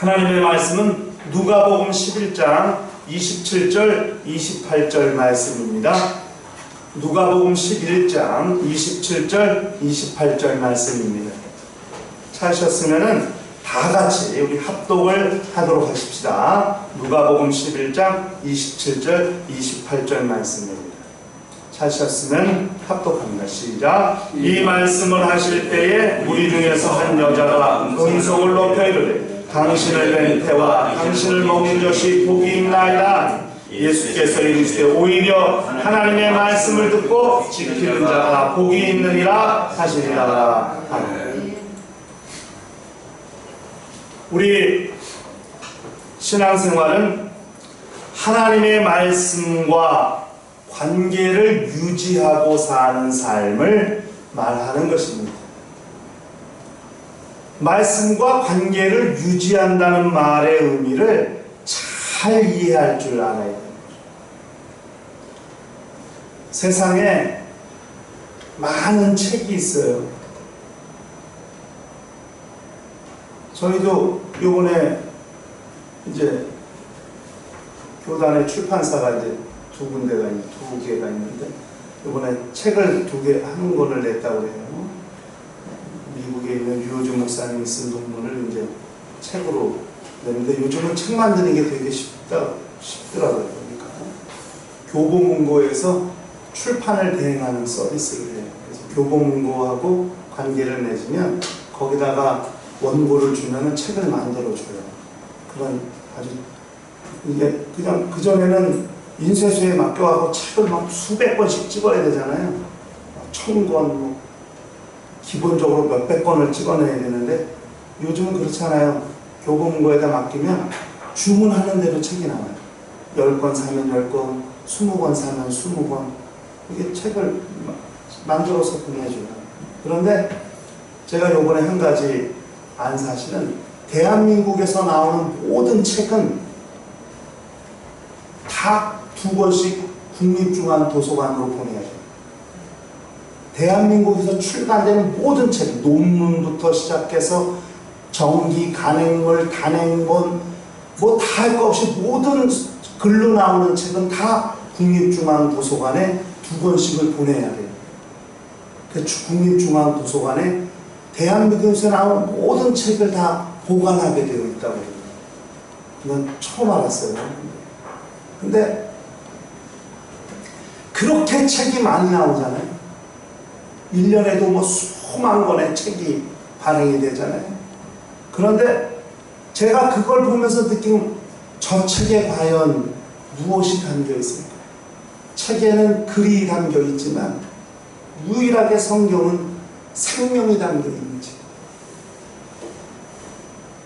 하나님의 말씀은 누가복음 11장 27절 28절 말씀입니다. 누가복음 11장 27절 28절 말씀입니다. 찾으셨으면은 다 같이 우리 합독을 하도록 하십시다. 누가복음 11장 27절 28절 말씀입니다. 찾으셨으면 합독합니다. 시작. 이 말씀을 하실 때에 우리 중에서 한 여자가 음성을 높여 이르되 당신을 뵌 태와 당신을 먹는 것이 복이 있나이다. 예수께서 이르시되 오히려 하나님의 말씀을 듣고 지키는 자가 복이 있느니라 하시니라. 아멘. 우리 신앙생활은 하나님의 말씀과 관계를 유지하고 사는 삶을 말하는 것입니다. 말씀과 관계를 유지한다는 말의 의미를 잘 이해할 줄 알아야 됩니다. 세상에 많은 책이 있어요. 저희도 요번에 이제 교단의 출판사가 이제 두 개가 있는데 이번에 책을 한 권을 냈다고 해요. 미국에 있는 유호준 목사님이 쓴 논문을 이제 책으로 냈는데 요즘은 책 만드는 게 되게 쉽더라고요. 그러니까 교보문고에서 출판을 대행하는 서비스를 해요. 그래서 교보문고하고 관계를 맺으면 거기다가 원고를 주면은 책을 만들어줘요. 그런 아주 이게 그냥 그전에는 인쇄소에 맡겨가고 책을 막 수백 권씩 찍어야 되잖아요. 1000권, 기본적으로 몇백 권을 찍어내야 되는데 요즘은 그렇지 않아요. 교보문고에다 맡기면 주문하는 대로 책이 나와요. 10권 사면 10권, 20권 사면 20권. 이게 책을 만들어서 보내줘요. 그런데 제가 요번에 한 가지 안 사실은 대한민국에서 나오는 모든 책은 다 2권씩 국립중앙도서관으로 보내야 돼요. 대한민국에서 출간되는 모든 책, 논문부터 시작해서 정기, 간행물, 단행본, 뭐 다 할 거 없이 모든 글로 나오는 책은 다 국립중앙도서관에 2권씩을 보내야 돼요. 그 국립중앙도서관에 대한민국에서 나오는 모든 책을 다 보관하게 되어 있다고 해요. 이건 처음 알았어요. 근데 그렇게 책이 많이 나오잖아요. 1년에도 뭐 수만 권의 책이 발행이 되잖아요. 그런데 제가 그걸 보면서 느낀 저 책에 과연 무엇이 담겨 있습니까? 책에는 글이 담겨 있지만 유일하게 성경은 생명이 담겨 있는지.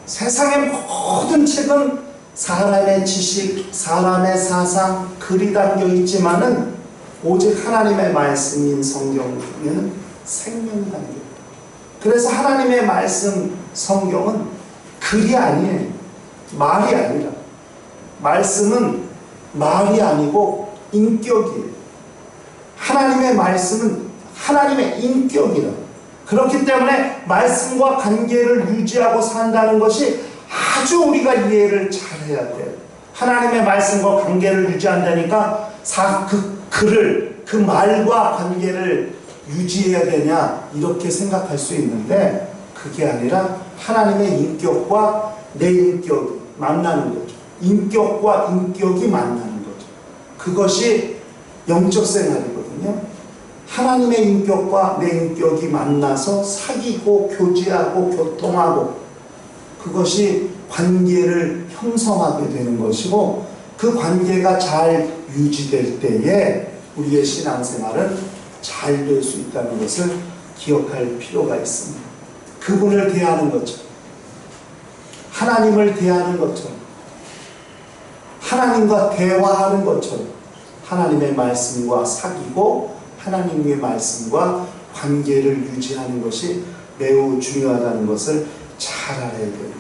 세상의 모든 책은 사람의 지식, 사람의 사상, 글이 담겨 있지만은 오직 하나님의 말씀인 성경에는 생명이 담겨 있어요. 그래서 하나님의 말씀 성경은 글이 아니에요. 말이 아니라. 말씀은 말이 아니고 인격이에요. 하나님의 말씀은 하나님의 인격이라. 그렇기 때문에 말씀과 관계를 유지하고 산다는 것이 아주 우리가 이해를 잘해야 돼요. 하나님의 말씀과 관계를 유지한다니까 그 말과 관계를 유지해야 되냐 이렇게 생각할 수 있는데 그게 아니라 하나님의 인격과 내 인격이 만나는 거죠. 인격과 인격이 만나는 거죠. 그것이 영적 생활이거든요. 하나님의 인격과 내 인격이 만나서 사귀고 교제하고 교통하고 그것이 관계를 형성하게 되는 것이고 그 관계가 잘 유지될 때에 우리의 신앙생활은 잘 될 수 있다는 것을 기억할 필요가 있습니다. 그분을 대하는 것처럼 하나님을 대하는 것처럼 하나님과 대화하는 것처럼 하나님의 말씀과 사귀고 하나님의 말씀과 관계를 유지하는 것이 매우 중요하다는 것을 잘 알아야 됩니다.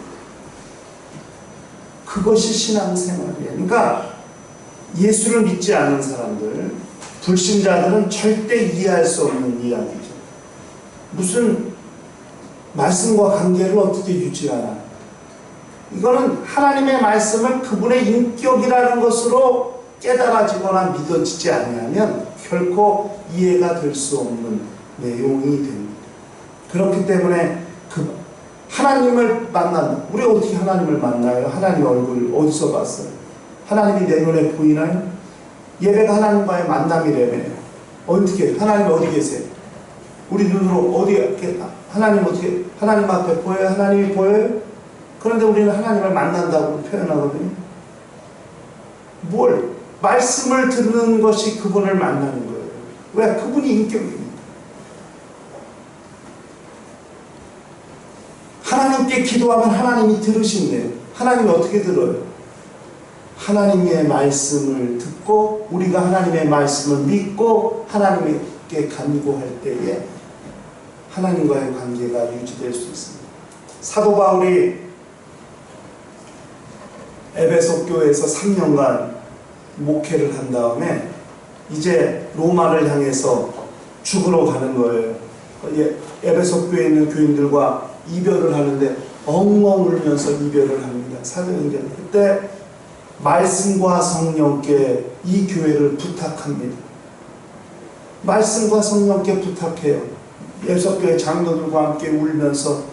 그것이 신앙생활이에요. 그러니까 예수를 믿지 않는 사람들, 불신자들은 절대 이해할 수 없는 이야기죠. 무슨 말씀과 관계를 어떻게 유지하나? 이거는 하나님의 말씀을 그분의 인격이라는 것으로 깨달아지거나 믿어지지 아니하면 결코 이해가 될 수 없는 내용이 됩니다. 그렇기 때문에 하나님을 만난다. 우리 어떻게 하나님을 만나요? 하나님 얼굴 어디서 봤어요? 하나님이 내 눈에 보이나요? 예배가 하나님과의 만남이라며요. 어떻게 하나님 어디 계세요? 우리 눈으로 하나님 앞에 보여요? 하나님이 보여요? 그런데 우리는 하나님을 만난다고 표현하거든요. 말씀을 듣는 것이 그분을 만나는 거예요. 왜? 그분이 인격입니다. 하나님께 기도하면 하나님이 들으신대요. 하나님이 어떻게 들어요? 하나님의 말씀을 듣고 우리가 하나님의 말씀을 믿고 하나님께 간구할 때에 하나님과의 관계가 유지될 수 있습니다. 사도 바울이 에베소 교회에서 3년간 목회를 한 다음에 이제 로마를 향해서 죽으러 가는 거예요. 에베소 교회에 있는 교인들과 이별을 하는데 엉엉 울면서 이별을 합니다. 사도행전. 그때 말씀과 성령께 이 교회를 부탁합니다. 말씀과 성령께 부탁해요. 에베소 교회 장로들과 함께 울면서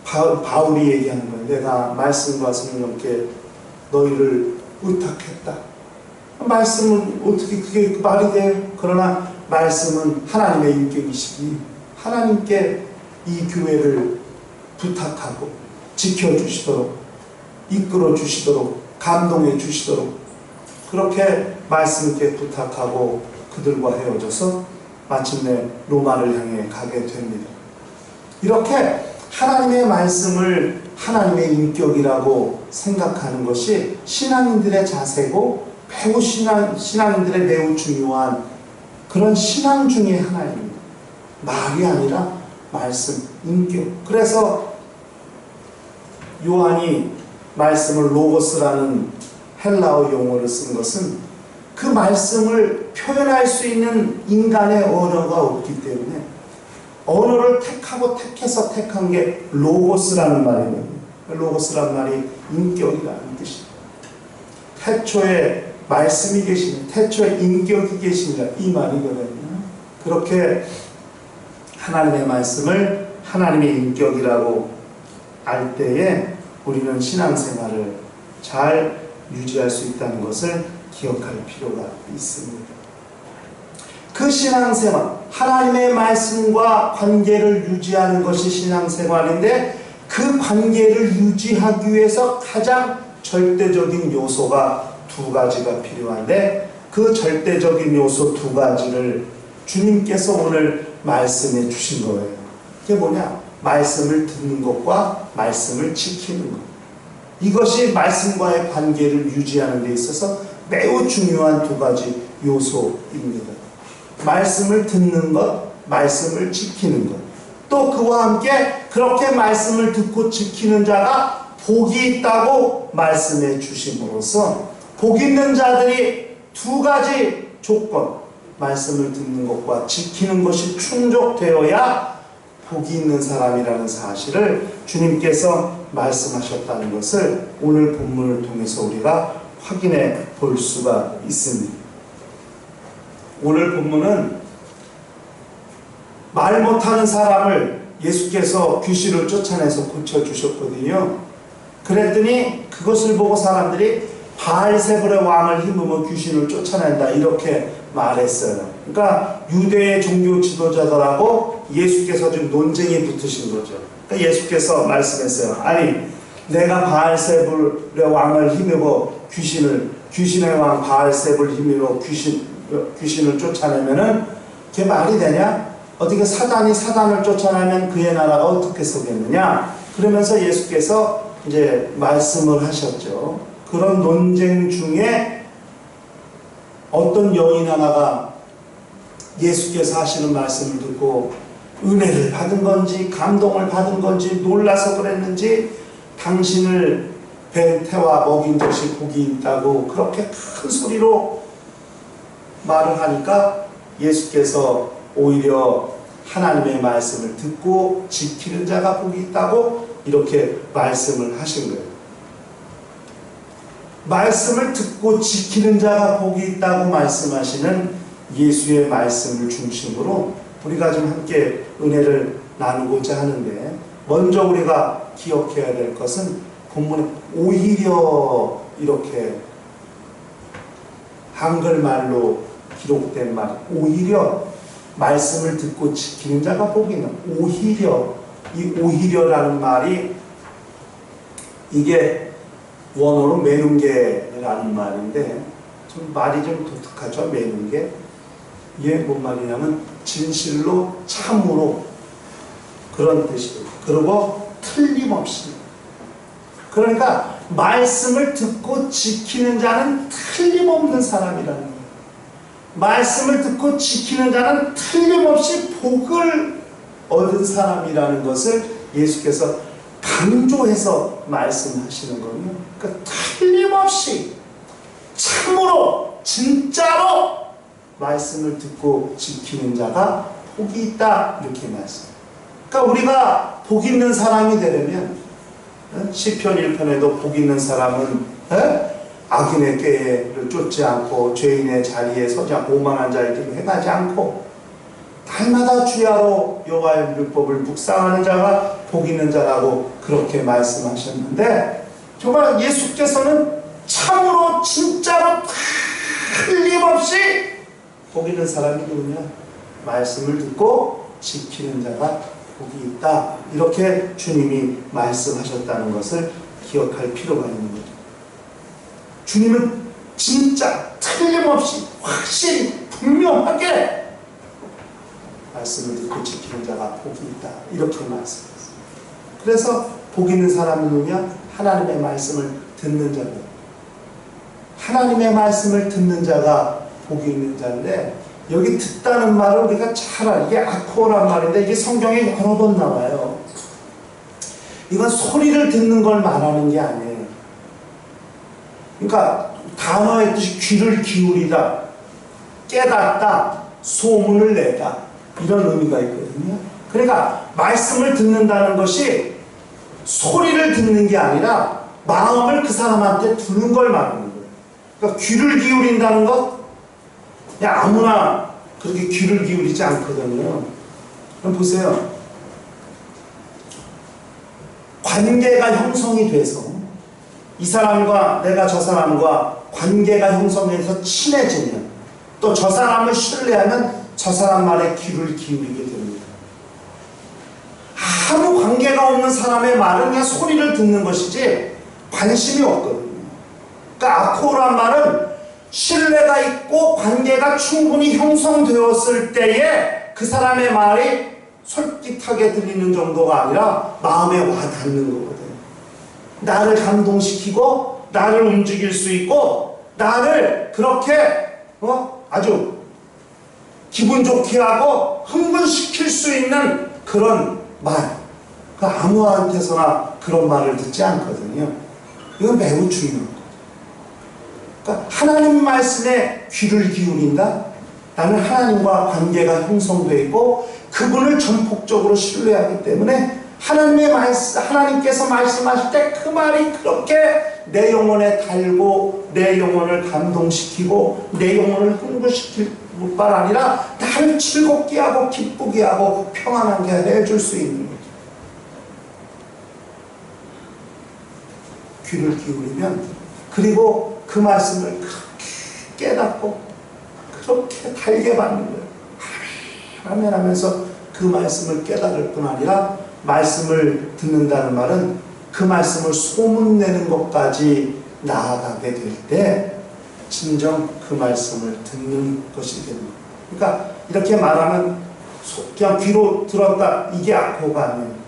바울이 얘기하는 거예요. 내가 말씀과 성령께 너희를 의탁했다. 말씀은 어떻게 그게 말이 돼요? 그러나 말씀은 하나님의 인격이시기 하나님께 이 교회를 부탁하고 지켜주시도록 이끌어 주시도록 감동해 주시도록 그렇게 말씀께 부탁하고 그들과 헤어져서 마침내 로마를 향해 가게 됩니다. 이렇게 하나님의 말씀을 하나님의 인격이라고 생각하는 것이 신앙인들의 자세고 매우 신앙인들의 매우 중요한 그런 신앙 중의 하나입니다. 말이 아니라 말씀, 인격. 그래서 요한이 말씀을 로고스라는 헬라어 용어를 쓴 것은 그 말씀을 표현할 수 있는 인간의 언어가 없기 때문에 언어를 택해서 택한 게 로고스라는 말이거든요. 로고스라는 말이 인격이라는 뜻입니다. 태초에 말씀이 계시니 태초에 인격이 계시니라 이 말이거든요. 그렇게 하나님의 말씀을 하나님의 인격이라고 알 때에 우리는 신앙생활을 잘 유지할 수 있다는 것을 기억할 필요가 있습니다. 그 신앙생활, 하나님의 말씀과 관계를 유지하는 것이 신앙생활인데 그 관계를 유지하기 위해서 가장 절대적인 요소가 두 가지가 필요한데 그 절대적인 요소 두 가지를 주님께서 오늘 말씀해 주신 거예요. 그게 뭐냐? 말씀을 듣는 것과 말씀을 지키는 것. 이것이 말씀과의 관계를 유지하는 데 있어서 매우 중요한 두 가지 요소입니다. 말씀을 듣는 것, 말씀을 지키는 것. 또 그와 함께 그렇게 말씀을 듣고 지키는 자가 복이 있다고 말씀해 주심으로써 복 있는 자들이 두 가지 조건, 말씀을 듣는 것과 지키는 것이 충족되어야 복이 있는 사람이라는 사실을 주님께서 말씀하셨다는 것을 오늘 본문을 통해서 우리가 확인해 볼 수가 있습니다. 오늘 본문은 말 못하는 사람을 예수께서 귀신을 쫓아내서 고쳐주셨거든요. 그랬더니 그것을 보고 사람들이 바알세불의 왕을 힘으로 귀신을 쫓아낸다 이렇게 말했어요. 그러니까 유대의 종교 지도자들하고 예수께서 좀 논쟁이 붙으신 거죠. 그러니까 예수께서 말씀했어요. 아니 내가 바알세불의 왕을 힘입어 귀신의 왕 바알세불 힘입어 귀신을 쫓아내면은 그게 말이 되냐? 어떻게 사단이 사단을 쫓아내면 그의 나라가 어떻게 서겠느냐? 그러면서 예수께서 이제 말씀을 하셨죠. 그런 논쟁 중에 어떤 여인 하나가 예수께서 하시는 말씀을 듣고 은혜를 받은 건지 감동을 받은 건지 놀라서 그랬는지 당신을 배 태워 먹인 것이 복이 있다고 그렇게 큰 소리로 말을 하니까 예수께서 오히려 하나님의 말씀을 듣고 지키는 자가 복이 있다고 이렇게 말씀을 하신 거예요. 말씀을 듣고 지키는 자가 복이 있다고 말씀하시는 예수의 말씀을 중심으로 우리가 좀 함께 은혜를 나누고자 하는데, 먼저 우리가 기억해야 될 것은 본문에 오히려 이렇게 한글말로 기록된 말, 오히려 말씀을 듣고 지키는 자가 복이 있는, 오히려, 이 오히려라는 말이 이게 원어로 매눈게라는 말인데, 좀 말이 좀 독특하죠. 매눈게. 이게 뭔 말이냐면 진실로, 참으로, 그런 뜻이에요. 그리고 틀림없이. 그러니까 말씀을 듣고 지키는 자는 틀림없는 사람이라는 거예요. 말씀을 듣고 지키는 자는 틀림없이 복을 얻은 사람이라는 것을 예수께서 강조해서 말씀하시는 거예요. 그러니까 틀림없이, 참으로, 진짜로 말씀을 듣고 지키는 자가 복이 있다, 이렇게 말씀해요. 그러니까 우리가 복 있는 사람이 되려면, 시편 1편에도 복 있는 사람은 악인의 꾀를 쫓지 않고 죄인의 자리에 서지 않고 오만한 자의 길을 행하지 않고 날마다 주야로 여호와의 율법을 묵상하는 자가 복 있는 자라고 그렇게 말씀하셨는데, 정말 예수께서는 참으로, 진짜로, 틀림없이 복 있는 사람이 누구냐? 말씀을 듣고 지키는 자가 복이 있다, 이렇게 주님이 말씀하셨다는 것을 기억할 필요가 있는 거죠. 주님은 진짜 틀림없이, 확실히, 분명하게 말씀을 듣고 지키는 자가 복이 있다, 이렇게 말씀했어요. 그래서 복 있는 사람이 누구냐? 하나님의 말씀을 듣는 자고, 하나님의 말씀을 듣는 자가 복이 있는 자인데, 여기 듣다는 말을 우리가 잘 알아. 이게 아코란 말인데 이게 성경에 여러 번 나와요. 이건 소리를 듣는 걸 말하는 게 아니에요. 그러니까 단어의 뜻이 귀를 기울이다, 깨닫다, 소문을 내다, 이런 의미가 있거든요. 그러니까 말씀을 듣는다는 것이 소리를 듣는 게 아니라 마음을 그 사람한테 두는 걸 말하는 거예요. 그러니까 귀를 기울인다는 것, 그냥 아무나 그렇게 귀를 기울이지 않거든요. 그럼 보세요. 관계가 형성이 돼서 이 사람과 내가 저 사람과 관계가 형성돼서 친해지면, 또 저 사람을 신뢰하면 저 사람 말에 귀를 기울이게 됩니다. 아무 관계가 없는 사람의 말은 그냥 소리를 듣는 것이지 관심이 없거든요. 그러니까 아코란 말은 신뢰가 있고 관계가 충분히 형성되었을 때에 그 사람의 말이 솔깃하게 들리는 정도가 아니라 마음에 와닿는 거거든요. 나를 감동시키고 나를 움직일 수 있고 나를 그렇게 아주 기분 좋게 하고 흥분시킬 수 있는 그런 말. 그러니까 아무한테서나 그런 말을 듣지 않거든요. 이건 매우 중요한 거예요. 그러니까 하나님 말씀에 귀를 기울인다? 나는 하나님과 관계가 형성되어 있고 그분을 전폭적으로 신뢰하기 때문에 하나님께서 말씀하실 때 그 말이 그렇게 내 영혼에 달고 내 영혼을 감동시키고 내 영혼을 흥분시킬 뿐만 아니라 나를 즐겁게 하고 기쁘게 하고 평안하게 해줄 수 있는 거죠. 귀를 기울이면, 그리고 그 말씀을 그렇게 깨닫고 그렇게 달게 받는 거예요. 아멘 하면서 그 말씀을 깨달을 뿐 아니라 말씀을 듣는다는 말은 그 말씀을 소문내는 것까지 나아가게 될 때 진정 그 말씀을 듣는 것이 됩니다. 그러니까 이렇게 말하면 그냥 귀로 들었다, 이게 아코가 아니에요.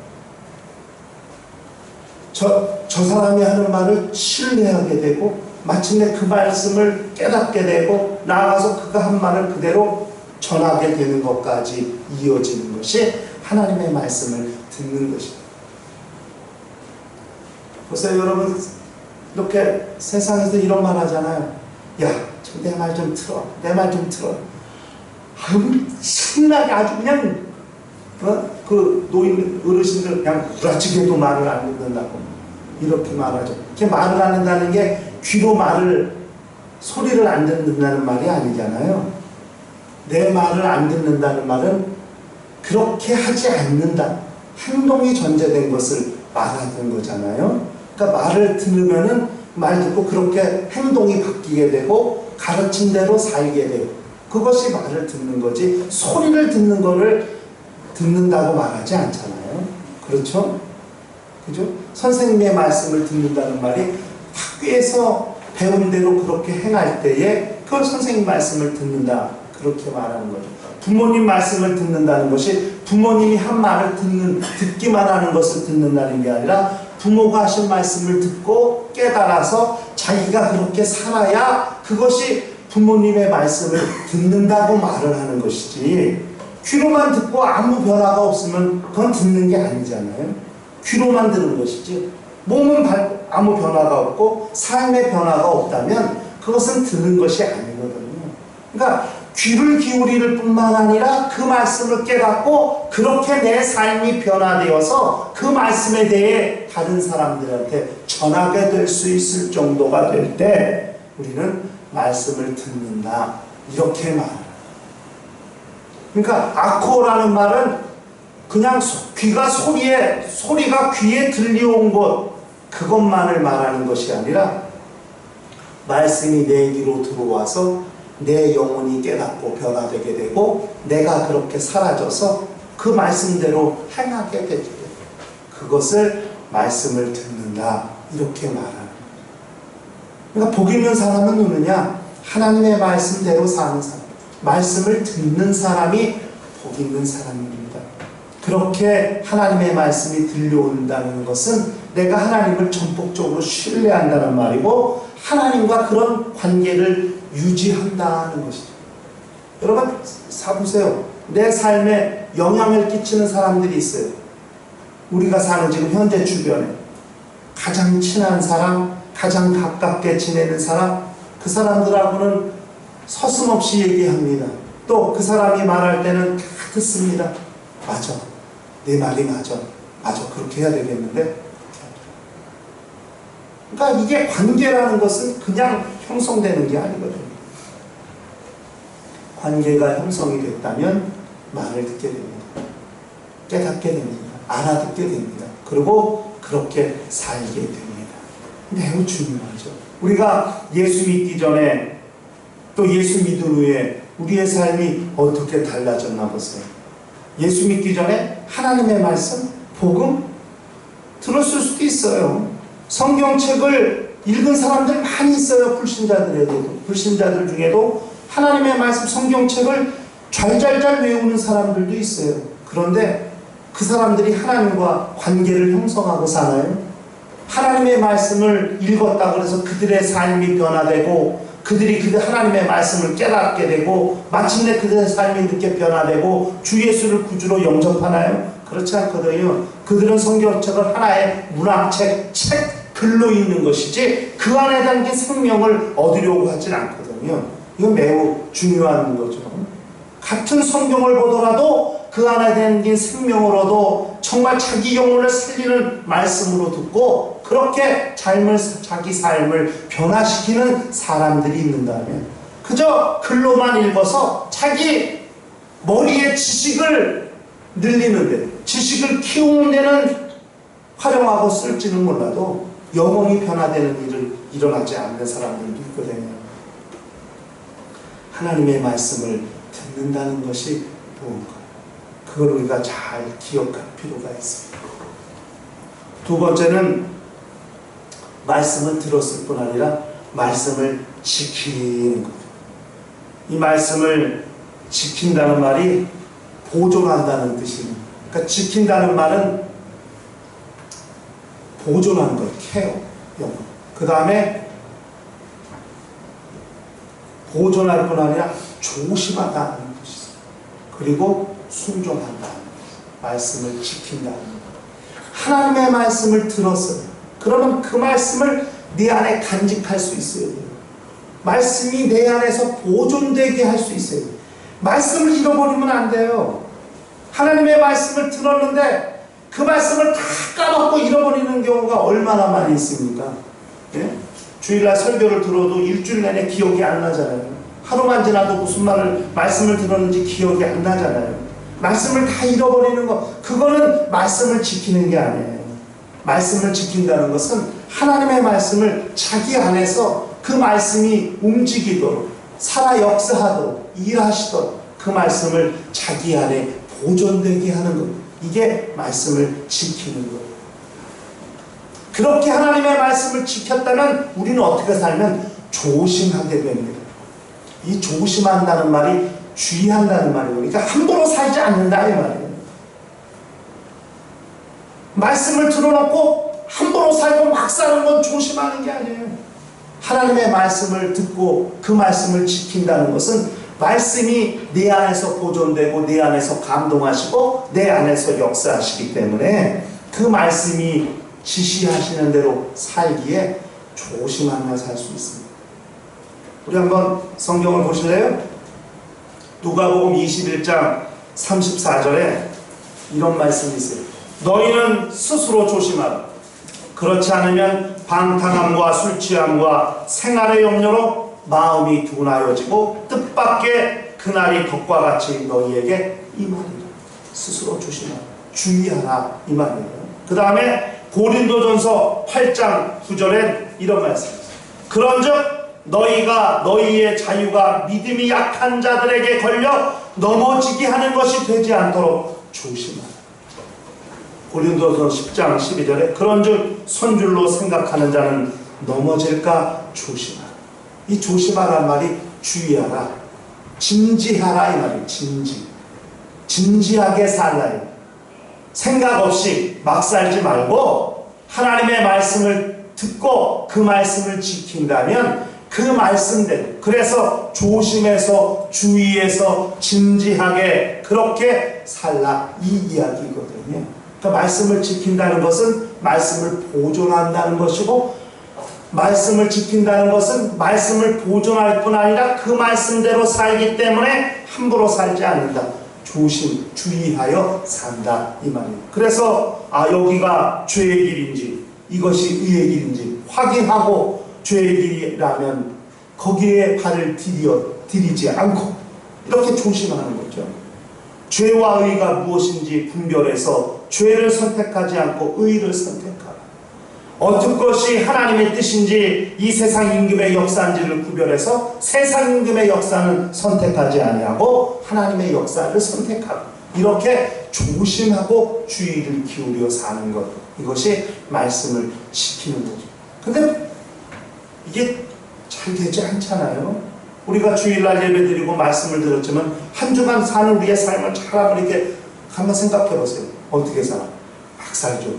저 사람이 하는 말을 신뢰하게 되고 마침내 그 말씀을 깨닫게 되고 나아가서 그가 한 말을 그대로 전하게 되는 것까지 이어지는 것이 하나님의 말씀을 듣는 것입니다. 보세요, 여러분. 이렇게 세상에서 이런 말 하잖아요. 야, 내 말 좀 틀어. 내 말 좀 틀어. 아유, 신나게 아주 그냥 그 노인 어르신들 그냥 우라치게도 말을 안 듣는다고 이렇게 말하죠. 이렇게 말을 안 한다는 게 귀로 소리를 안 듣는다는 말이 아니잖아요. 내 말을 안 듣는다는 말은 그렇게 하지 않는다. 행동이 전제된 것을 말하는 거잖아요. 그러니까 말을 들으면은 말 듣고 그렇게 행동이 바뀌게 되고 가르친 대로 살게 되고 그것이 말을 듣는 거지 소리를 듣는 거를 듣는다고 말하지 않잖아요. 그렇죠? 그죠? 선생님의 말씀을 듣는다는 말이 학교에서 배운 대로 그렇게 행할 때에 그걸 선생님 말씀을 듣는다. 그렇게 말하는 거죠. 부모님 말씀을 듣는다는 것이 부모님이 한 말을 듣기만 하는 것을 듣는다는 게 아니라 부모가 하신 말씀을 듣고 깨달아서 자기가 그렇게 살아야 그것이 부모님의 말씀을 듣는다고 말을 하는 것이지 귀로만 듣고 아무 변화가 없으면 그건 듣는 게 아니잖아요. 귀로만 듣는 것이지 몸은 아무 변화가 없고 삶의 변화가 없다면 그것은 듣는 것이 아니거든요. 그러니까 귀를 기울일 뿐만 아니라 그 말씀을 깨닫고 그렇게 내 삶이 변화되어서 그 말씀에 대해 다른 사람들한테 전하게 될 수 있을 정도가 될 때 우리는 말씀을 듣는다. 이렇게 말합니다. 그러니까 아코라는 말은 그냥 소리가 귀에 들려온 것 그것만을 말하는 것이 아니라 말씀이 내 귀로 들어와서 내 영혼이 깨닫고 변화되게 되고 내가 그렇게 사라져서 그 말씀대로 행하게 되게 되고 그것을 말씀을 듣는다 이렇게 말하는 거예요. 그러니까 복 있는 사람은 누구냐? 하나님의 말씀대로 사는 사람, 말씀을 듣는 사람이 복 있는 사람입니다. 그렇게 하나님의 말씀이 들려온다는 것은 내가 하나님을 전폭적으로 신뢰한다는 말이고 하나님과 그런 관계를 유지한다는 것이죠. 여러분 사보세요. 내 삶에 영향을 끼치는 사람들이 있어요. 우리가 사는 지금 현재 주변에 가장 친한 사람, 가장 가깝게 지내는 사람, 그 사람들하고는 서슴없이 얘기합니다. 또 그 사람이 말할 때는 다 듣습니다. 맞아. 내 말이 맞아. 맞아. 그렇게 해야 되겠는데. 그러니까 이게 관계라는 것은 그냥 형성되는 게 아니거든요. 관계가 형성이 됐다면 말을 듣게 됩니다. 깨닫게 됩니다. 알아듣게 됩니다. 그리고 그렇게 살게 됩니다. 매우 중요하죠. 우리가 예수 믿기 전에 또 예수 믿은 후에 우리의 삶이 어떻게 달라졌나 보세요. 예수 믿기 전에 하나님의 말씀, 복음 들었을 수도 있어요. 성경책을 읽은 사람들 많이 있어요. 불신자들 중에도 하나님의 말씀 성경책을 잘잘잘 외우는 사람들도 있어요. 그런데 그 사람들이 하나님과 관계를 형성하고 사나요? 하나님의 말씀을 읽었다 그래서 그들의 삶이 변화되고 그들이 하나님의 말씀을 깨닫게 되고 마침내 그들의 삶이 그렇게 변화되고 주 예수를 구주로 영접하나요? 그렇지 않거든요. 그들은 성경책을 하나의 문학책, 글로 읽는 것이지 그 안에 담긴 생명을 얻으려고 하진 않거든요. 이건 매우 중요한 거죠. 같은 성경을 보더라도 그 안에 담긴 생명을 얻어 정말 자기 영혼을 살리는 말씀으로 듣고 그렇게 자기 삶을 변화시키는 사람들이 있는다면 그저 글로만 읽어서 자기 머리에 지식을 늘리는 데 지식을 키우는 데는 활용하고 쓸지는 몰라도 영혼이 변화되는 일을 일어나지 않는 사람들도 있거든요. 하나님의 말씀을 듣는다는 것이 무엇인가? 그걸 우리가 잘 기억할 필요가 있습니다. 두 번째는 말씀을 들었을 뿐 아니라 말씀을 지키는 거죠. 이 말씀을 지킨다는 말이 보존한다는 뜻입니다. 그러니까 지킨다는 말은 보존하는 거예요. 케어, 영어. 그 다음에 보존할 뿐 아니라 조심하다는 뜻이 있어요. 그리고 순종한다는 뜻. 말씀을 지킨다는 것. 하나님의 말씀을 들었어요. 그러면 그 말씀을 내 안에 간직할 수 있어야 돼요. 말씀이 내 안에서 보존되게 할 수 있어야 돼요. 말씀을 잃어버리면 안 돼요. 하나님의 말씀을 들었는데 그 말씀을 다 까먹고 잃어버리는 경우가 얼마나 많이 있습니까? 예? 주일날 설교를 들어도 일주일 내내 기억이 안 나잖아요. 하루만 지나도 무슨 말씀을 들었는지 기억이 안 나잖아요. 말씀을 다 잃어버리는 거, 그거는 말씀을 지키는 게 아니에요. 말씀을 지킨다는 것은 하나님의 말씀을 자기 안에서 그 말씀이 움직이도록, 살아 역사하도록, 일하시도록 그 말씀을 자기 안에 보존되게 하는 것. 이게 말씀을 지키는 거예요. 그렇게 하나님의 말씀을 지켰다면 우리는 어떻게 살면 조심하게 됩니다. 이 조심한다는 말이 주의한다는 말이에요. 그러니까 함부로 살지 않는다 이 말이에요. 말씀을 들어놓고 함부로 살고 막 사는 건 조심하는 게 아니에요. 하나님의 말씀을 듣고 그 말씀을 지킨다는 것은 말씀이 내 안에서 보존되고 내 안에서 감동하시고 내 안에서 역사하시기 때문에 그 말씀이 지시하시는 대로 살기에 조심하며 살 수 있습니다. 우리 한번 성경을 보실래요? 누가복음 21장 34절에 이런 말씀이 있어요. 너희는 스스로 조심하라. 그렇지 않으면 방탕함과 술취함과 생활의 염려로 마음이 둔하여지고 뜻밖의 그날이 덕과 같이 너희에게 임하리라. 스스로 조심하라. 주의하라 이 말이에요. 그 다음에 고린도전서 8장 9절에 이런 말씀. 그런즉 너희가 너희의 자유가 믿음이 약한 자들에게 걸려 넘어지게 하는 것이 되지 않도록 조심하라. 고린도서 10장 12절에 그런즉 손줄로 생각하는 자는 넘어질까 조심하라. 이 조심하란 말이 주의하라, 진지하라 이 말이에요. 진지하게 살라. 생각 없이 막 살지 말고 하나님의 말씀을 듣고 그 말씀을 지킨다면 그 말씀대로, 그래서 조심해서 주의해서 진지하게 그렇게 살라 이 이야기거든요. 그러니까 말씀을 지킨다는 것은 말씀을 보존한다는 것이고, 말씀을 지킨다는 것은 말씀을 보존할 뿐 아니라 그 말씀대로 살기 때문에 함부로 살지 않는다. 주의하여 산다 이 말이에요. 그래서 여기가 죄의 길인지 이것이 의의 길인지 확인하고 죄의 길이라면 거기에 발을 디디지 않고 이렇게 조심하는 거죠. 죄와 의가 무엇인지 분별해서 죄를 선택하지 않고 의를 선택하라. 어떤 것이 하나님의 뜻인지 이 세상 임금의 역사인지를 구별해서 세상 임금의 역사는 선택하지 아니하고 하나님의 역사를 선택하라. 이렇게 조심하고 주의를 기울여 사는 것, 이것이 말씀을 지키는 거죠. 근데 이게 잘 되지 않잖아요. 우리가 주일날 예배드리고 말씀을 들었지만 한 주간 사는 우리의 삶을 잘 한번 생각해 보세요. 어떻게 살아? 막 살죠.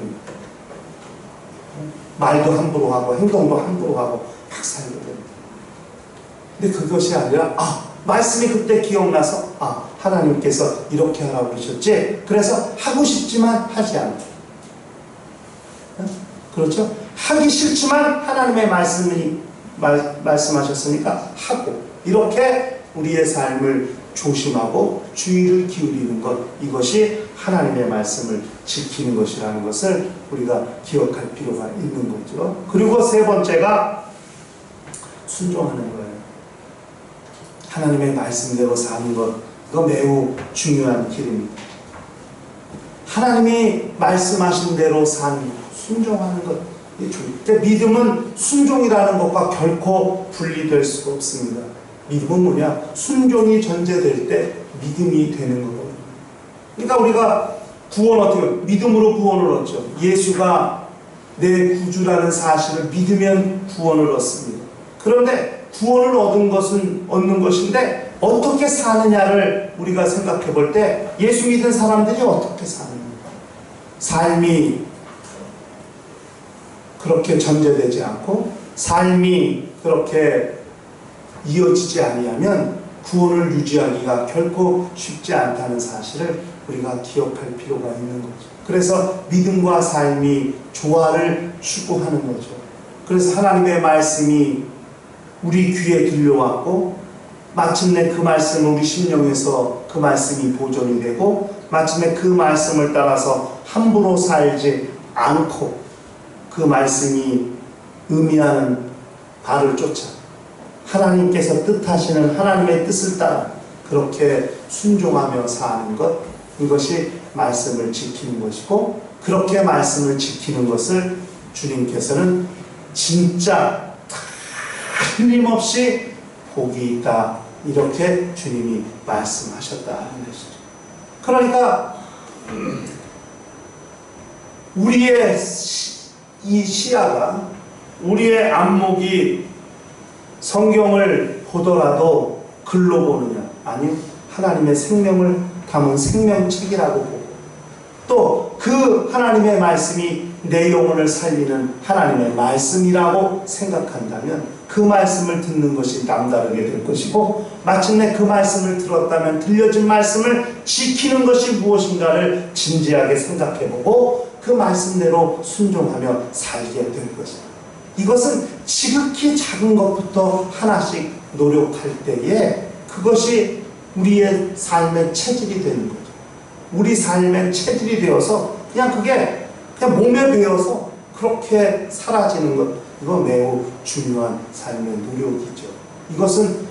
말도 함부로 하고 행동도 함부로 하고 막 살게 됩니다. 근데 그것이 아니라 말씀이 그때 기억나서 하나님께서 이렇게 하라고 그러셨지. 그래서 하고 싶지만 하지 않고, 그렇죠? 하기 싫지만 하나님의 말씀하셨으니까 하고, 이렇게 우리의 삶을 조심하고 주의를 기울이는 것, 이것이 하나님의 말씀을 지키는 것이라는 것을 우리가 기억할 필요가 있는 거죠. 그리고 세 번째가 순종하는 거예요. 하나님의 말씀대로 사는 것, 이거 매우 중요한 길입니다. 하나님이 말씀하신 대로 사는 것, 순종하는 것, 믿음은 순종이라는 것과 결코 분리될 수가 없습니다. 믿음은 뭐냐? 순종이 전제될 때 믿음이 되는 거거든요. 그러니까 우리가 구원 어떻게 믿음으로 구원을 얻죠. 예수가 내 구주라는 사실을 믿으면 구원을 얻습니다. 그런데 구원을 얻는 것인데 어떻게 사느냐를 우리가 생각해 볼 때 예수 믿은 사람들이 어떻게 사느냐, 삶이 그렇게 전제되지 않고 삶이 그렇게 이어지지 아니하면 구원을 유지하기가 결코 쉽지 않다는 사실을 우리가 기억할 필요가 있는 거죠. 그래서 믿음과 삶이 조화를 추구하는 거죠. 그래서 하나님의 말씀이 우리 귀에 들려왔고 마침내 그 말씀은 우리 심령에서 그 말씀이 보존이 되고 마침내 그 말씀을 따라서 함부로 살지 않고 그 말씀이 의미하는 발을 쫓아 하나님께서 뜻하시는 하나님의 뜻을 따라 그렇게 순종하며 사는 것, 이것이 말씀을 지키는 것이고, 그렇게 말씀을 지키는 것을 주님께서는 진짜 틀림없이 복이 있다, 이렇게 주님이 말씀하셨다는 것이죠. 그러니까 우리의 이 시야가, 우리의 안목이 성경을 보더라도 글로 보느냐, 아니 하나님의 생명을 담은 생명책이라고 보고, 또 그 하나님의 말씀이 내 영혼을 살리는 하나님의 말씀이라고 생각한다면 그 말씀을 듣는 것이 남다르게 될 것이고, 마침내 그 말씀을 들었다면 들려진 말씀을 지키는 것이 무엇인가를 진지하게 생각해보고 그 말씀대로 순종하며 살게 될 것입니다. 이것은 지극히 작은 것부터 하나씩 노력할 때에 그것이 우리의 삶의 체질이 되는 거죠. 우리 삶의 체질이 되어서 그게 그냥 몸에 배어서 그렇게 사라지는 것, 이거 매우 중요한 삶의 노력이죠. 이것은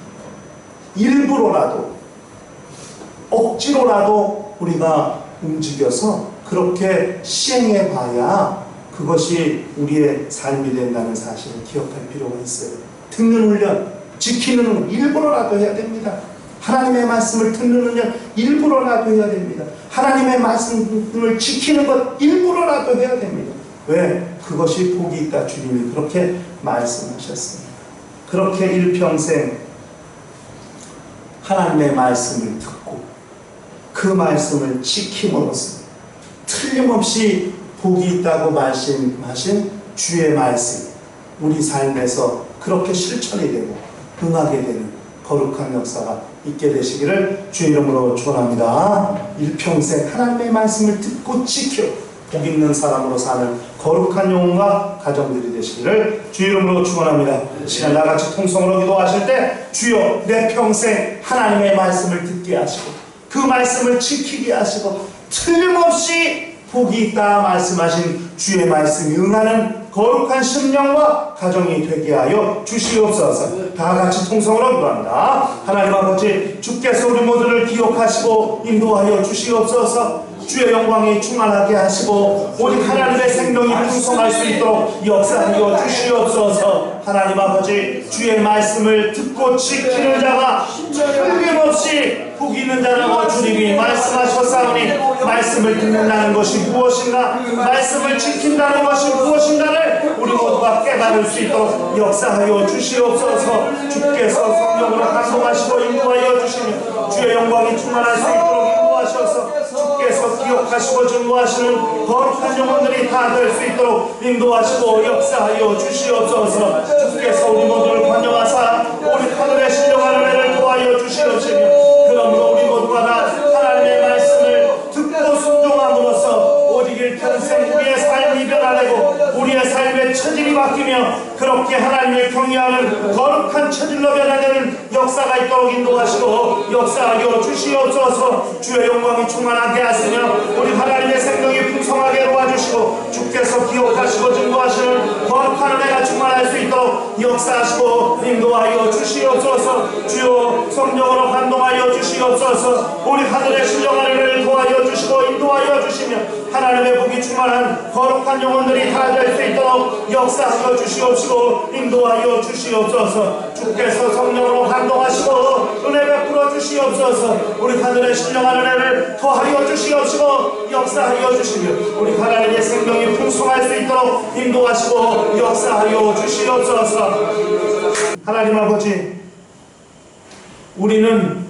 일부러라도 억지로라도 우리가 움직여서 그렇게 시행해 봐야 그것이 우리의 삶이 된다는 사실을 기억할 필요가 있어요. 듣는 훈련, 지키는 훈련, 일부러라도 해야 됩니다. 하나님의 말씀을 듣는 훈련, 일부러라도 해야 됩니다. 하나님의 말씀을 지키는 것, 일부러라도 해야 됩니다. 왜? 그것이 복이 있다, 주님이 그렇게 말씀하셨습니다. 그렇게 일평생 하나님의 말씀을 듣고 그 말씀을 지킴으로써 틀림없이 복이 있다고 말씀하신 주의 말씀, 우리 삶에서 그렇게 실천이 되고 응하게 되는 거룩한 역사가 있게 되시기를 주 이름으로 축원합니다. 일평생 하나님의 말씀을 듣고 지켜 복 있는 사람으로 사는 거룩한 영혼과 가정들이 되시기를 주 이름으로 축원합니다. 시간 나같이 통성으로 기도하실 때 주여 내 평생 하나님의 말씀을 듣게 하시고 그 말씀을 지키게 하시고 틀림없이 복이 있다 말씀하신 주의 말씀이 응하는 거룩한 심령과 가정이 되게 하여 주시옵소서. 다 같이 통성으로 기도합니다. 하나님 아버지, 주께서 우리 모두를 기억하시고 인도하여 주시옵소서. 주의 영광이 충만하게 하시고 오직 하나님의 생명이 풍성할 수 있도록 역사하여 주시옵소서. 하나님 아버지, 주의 말씀을 듣고 지키는 자가 틀림없이 복이 있는 자라고 주님이 말씀하셨사오니, 말씀을 듣는다는 것이 무엇인가, 말씀을 지킨다는 것이 무엇인가를 우리 모두가 깨달을 수 있도록 역사하여 주시옵소서. 주께서 성령으로 감동하시고 인도하여 주시며 주의 영광이 충만할 수 있도록 인도하셔서 주께서 기억하시고 증거하시는 거룩한 영혼들이 다 될 수 있도록 인도하시고 역사하여 주시옵소서. 주께서 우리 모두를 관용하사 우리 하늘의 신령한 은혜를 도하여 주시옵시며, 그러므로 우리 모두가 다 하나님의 말씀을 듣고 순종함으로써 오직 일평생 우리의 삶이 변화되고 우리의 삶의 처질이 바뀌며 그렇게 하나님을 경외하는 거룩한 처질로 변화되는 역사가 있도록 인도하시고 역사하여 주시옵소서. 주의 영광이 충만하게 하시며 우리 하나님의 생명이 풍성하게 도와주시고 주께서 기억하시고 증거하시는 거룩한 은혜가 충만할 수 있도록 역사하시고 인도하여 주시옵소서. 주여 성령으로 감동하여 주시옵소서. 우리 하늘의 신령한 은혜를 도하여 주시고 인도하여 주시며 하나님의 복이 충만한 거룩한 영혼들이 다 될 수 있도록 역사하여 주시옵시고 인도하여 주시옵소서. 주께서 성령으로 감동하시고 은혜 베풀어 주시옵소서. 우리 하늘의 신령한 은혜를 더하여 주시옵시고 역사하여 주시며 우리 하나님의 생명이 풍성할 수 있도록 인도하시고 역사하여 주시옵소서. 하나님 아버지, 우리는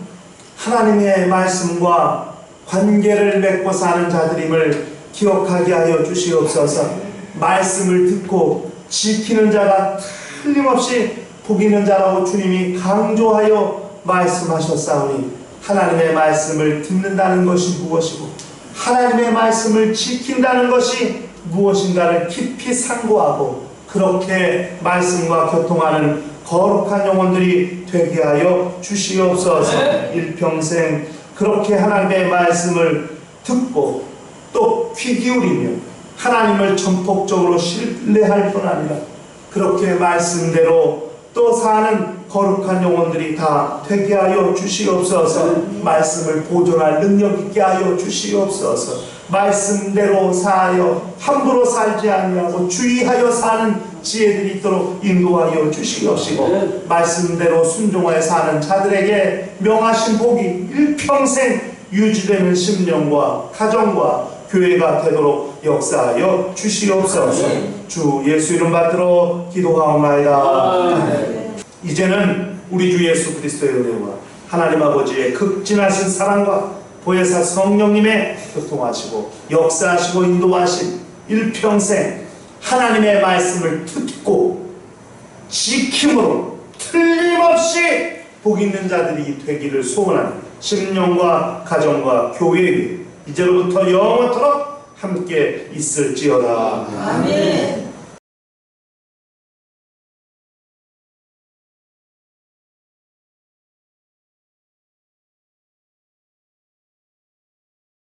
하나님의 말씀과 관계를 맺고 사는 자들임을 기억하게 하여 주시옵소서. 말씀을 듣고 지키는 자가 틀림없이 복 있는 자라고 주님이 강조하여 말씀하셨사오니, 하나님의 말씀을 듣는다는 것이 무엇이고 하나님의 말씀을 지킨다는 것이 무엇인가를 깊이 상고하고 그렇게 말씀과 교통하는 거룩한 영혼들이 되게 하여 주시옵소서. 일평생 그렇게 하나님의 말씀을 듣고 또 귀 기울이며 하나님을 전폭적으로 신뢰할 뿐 아니라 그렇게 말씀대로 또 사는 거룩한 영혼들이 다 되게 하여 주시옵소서. 말씀을 보존할 능력 있게 하여 주시옵소서. 말씀대로 사하여 함부로 살지 아니하고 주의하여 사는 지혜들이 있도록 인도하여 주시옵시고, 말씀대로 순종하여 사는 자들에게 명하신 복이 일평생 유지되는 심령과 가정과 교회가 되도록 역사하여 주시옵소서. 주 예수 이름 받들어 기도하옵나이다. 이제는 우리 주 예수 그리스도의 은혜와 하나님 아버지의 극진하신 사랑과 보혜사 성령님의 교통하시고 역사하시고 인도하신 일평생 하나님의 말씀을 듣고 지킴으로 틀림없이 복 있는 자들이 되기를 소원하는 심령과 가정과 교회 위에 이제로부터 영원토록 함께 있을지어다. 아멘.